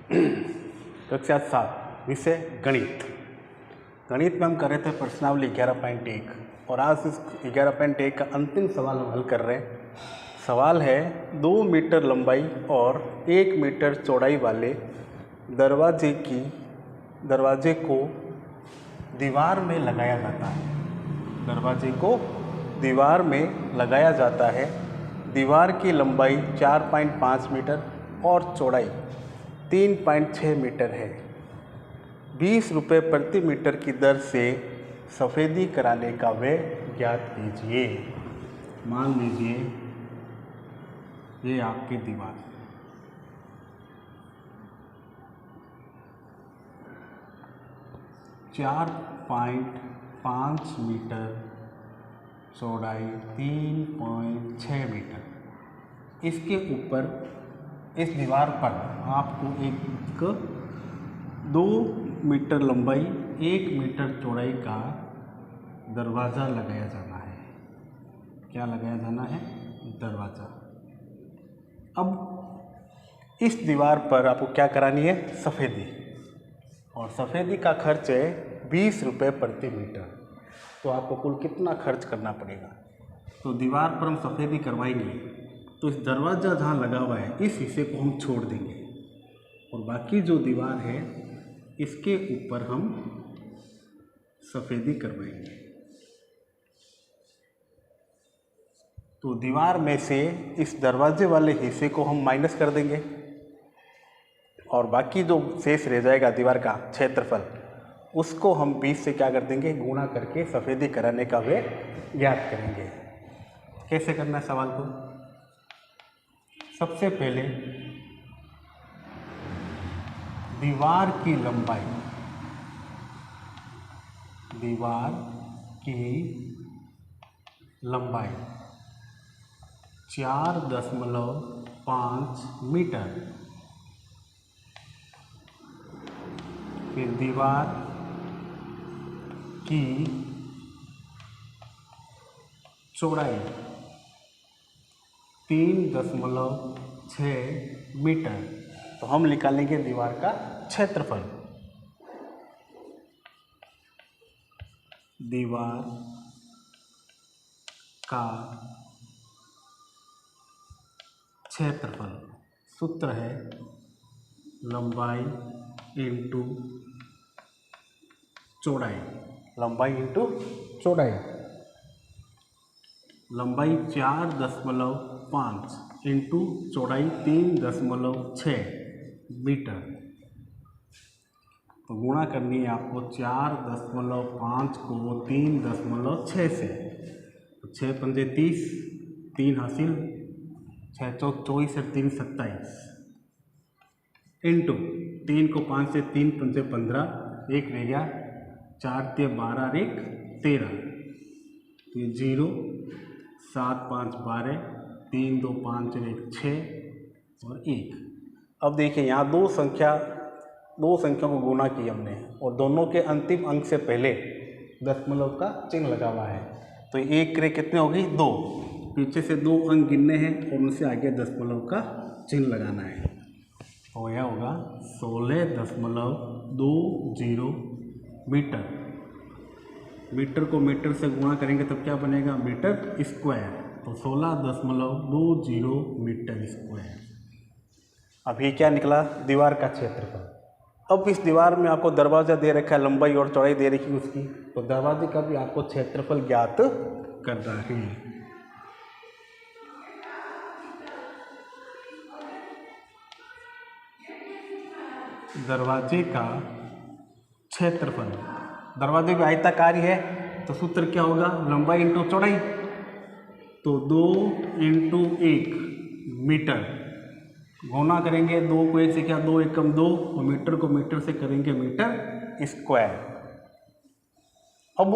कक्षा 7 विषय गणित। गणित में हम कर रहे थे प्रश्नावली 11.1 और आज इस 11.1 का अंतिम सवाल हम हल कर रहे हैं। सवाल है 2 मीटर लंबाई और 1 मीटर चौड़ाई वाले दरवाजे को दीवार में लगाया जाता है। दरवाजे को दीवार में लगाया जाता है। दीवार की लंबाई 4.5 मीटर और चौड़ाई 3.6 मीटर है। 20 रुपये प्रति मीटर की दर से सफ़ेदी कराने का व्यय ज्ञात कीजिए। मान लीजिए ये आपकी दीवार, चार 5 मीटर चौड़ाई 3.6 मीटर। इसके ऊपर इस दीवार पर आपको एक 2 मीटर लंबाई 1 मीटर चौड़ाई का दरवाज़ा लगाया जाना है। क्या लगाया जाना है? दरवाज़ा। अब इस दीवार पर आपको क्या करानी है? सफ़ेदी। और सफ़ेदी का खर्च है 20 रुपये प्रति मीटर। तो आपको कुल कितना खर्च करना पड़ेगा? तो दीवार पर हम सफ़ेदी करवाएंगे तो इस दरवाज़ा जहाँ लगा हुआ है इस हिस्से को हम छोड़ देंगे और बाकी जो दीवार है इसके ऊपर हम सफ़ेदी करवाएंगे। तो दीवार में से इस दरवाजे वाले हिस्से को हम माइनस कर देंगे और बाकी जो शेष रह जाएगा दीवार का क्षेत्रफल उसको हम 20 से क्या कर देंगे? गुणा करके सफ़ेदी कराने का व्यय ज्ञात करेंगे। कैसे करना है सवाल को? सबसे पहले दीवार की लंबाई 4.5 मीटर। फिर दीवार की चौड़ाई 3.6 मीटर। तो हम निकालेंगे दीवार का क्षेत्रफल। दीवार का क्षेत्रफल सूत्र है लंबाई इंटू चौड़ाई। लंबाई इंटू चौड़ाई। लंबाई 4.5 इंटू चौड़ाई 3.6 मीटर। तो गुणा करनी है आपको 4.5 को 3.6 से। तो 6 पंजे 30, 3 हासिल, 6 चौक 24 और 3 27 इंटू 3 को 5 से 3 पंजे 15, 1 रह गया, 4 ते 12 और 1 13। तो ये 0, 7 5 12, 3 2 5 और 1 6 और 1। अब देखिए यहाँ दो संख्या को गुणा किया हमने और दोनों के अंतिम अंक से पहले दशमलव का चिन्ह लगा हुआ है। तो एक करे कितने होगी? 2। पीछे से 2 अंक गिनने हैं और उनसे आगे दशमलव का चिन्ह लगाना है। तो यह होगा 16.20 मीटर। मीटर को मीटर से गुणा करेंगे तब क्या बनेगा? Metre square. तो 16.20 मीटर स्क्वायर। अभी क्या निकला? दीवार का क्षेत्रफल। अब इस दीवार में आपको दरवाज़ा दे रखा है, लंबाई और चौड़ाई दे रखी है उसकी, तो दरवाजे का भी आपको क्षेत्रफल ज्ञात करना है। दरवाजे का क्षेत्रफल। दरवाजे भी आयताकार है तो सूत्र क्या होगा? लंबाई इंटू चौड़ाई। तो 2 इंटू 1 मीटर। गुणा करेंगे 2 को 1 से, क्या 2 एकम 2 और मीटर को मीटर से करेंगे मीटर स्क्वायर। अब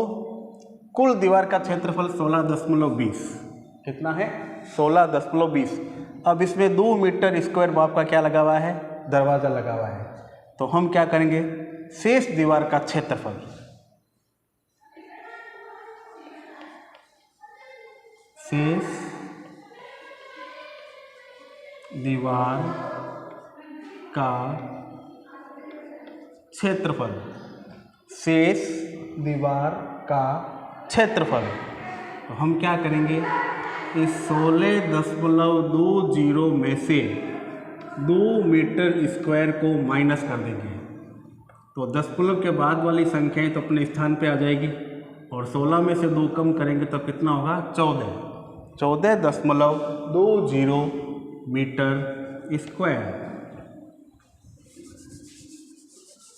कुल दीवार का क्षेत्रफल 16.20 कितना है? 16.20। अब इसमें 2 मीटर स्क्वायर माप का क्या लगा हुआ है? दरवाज़ा लगा हुआ है। तो हम क्या करेंगे? शेष दीवार का क्षेत्रफल, शेष दीवार का क्षेत्रफल, शेष दीवार का क्षेत्रफल। तो हम क्या करेंगे, इस 16.20 में से 2 मीटर स्क्वायर को माइनस कर देंगे, तो दशमलव के बाद वाली संख्याएं तो अपने स्थान पे आ जाएगी, और 16 में से 2 कम करेंगे तो कितना होगा, 14.20 मीटर स्क्वायर।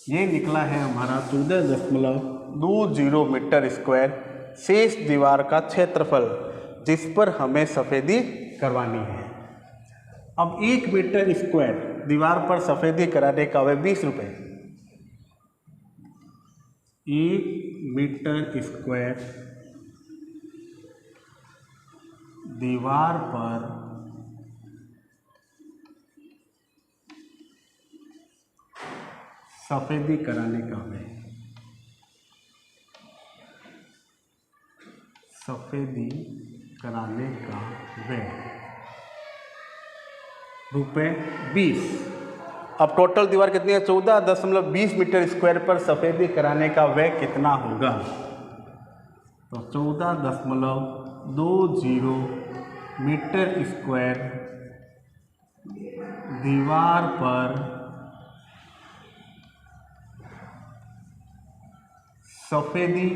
ये निकला है हमारा 14.20 मीटर स्क्वायर शेष दीवार का क्षेत्रफल, जिस पर हमें सफ़ेदी करवानी है। अब 1 मीटर स्क्वायर दीवार पर सफ़ेदी कराने का है 20 रुपये। 1 मीटर स्क्वायर दीवार पर सफ़ेदी कराने का है, सफ़ेदी कराने का व्यय रुपये 20। अब टोटल दीवार कितनी है, 14.20 मीटर स्क्वायर पर सफ़ेदी कराने का व्यय कितना होगा, तो 14.20 मीटर स्क्वायर दीवार पर सफ़ेदी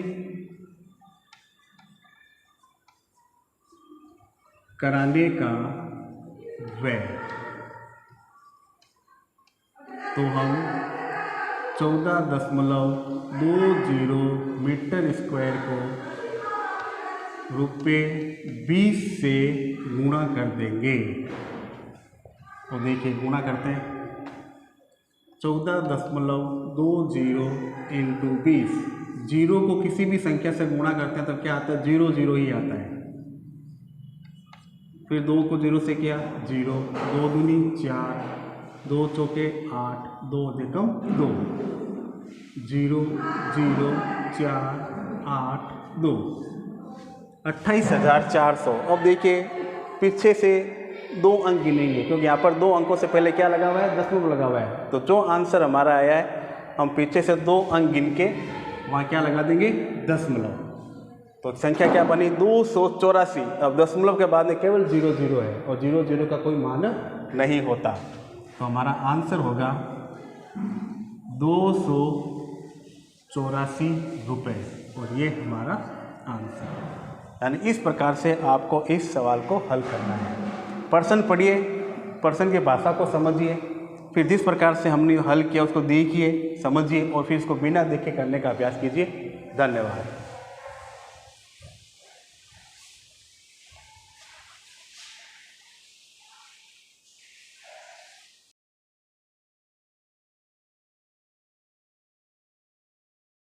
कराने का व्यय। तो हम 14.20 मीटर स्क्वायर को रुपये 20 से गुणा कर देंगे। तो देखिए गुणा करते हैं, 14.20 इंटू 20, 0 को किसी भी संख्या से गुणा करते हैं तो क्या आता है, 0 0 ही आता है। फिर 2 को 0 से किया 0, 2 दूनी 4, 2 चौके 8, 2 अधिकम 2, 0 0 4 8 2, 28,400। अब देखिए पीछे से 2 अंक गिनेंगे, क्योंकि यहाँ पर 2 अंकों से पहले क्या लगा हुआ है, दशमलव लगा हुआ है। तो जो आंसर हमारा आया है, हम पीछे से 2 अंक गिन के वहाँ क्या लगा देंगे, दशमलव। तो संख्या क्या बनी, 284। अब दशमलव के बाद में केवल 0 0 है, और 0 0 का कोई मान नहीं होता। तो हमारा आंसर होगा 284 रुपये, और ये हमारा आंसर है। यानी इस प्रकार से आपको इस सवाल को हल करना है। प्रश्न पढ़िए, प्रश्न की भाषा को समझिए, फिर जिस प्रकार से हमने हल किया उसको देखिए, समझिए, और फिर इसको बिना देखे करने का अभ्यास कीजिए। धन्यवाद।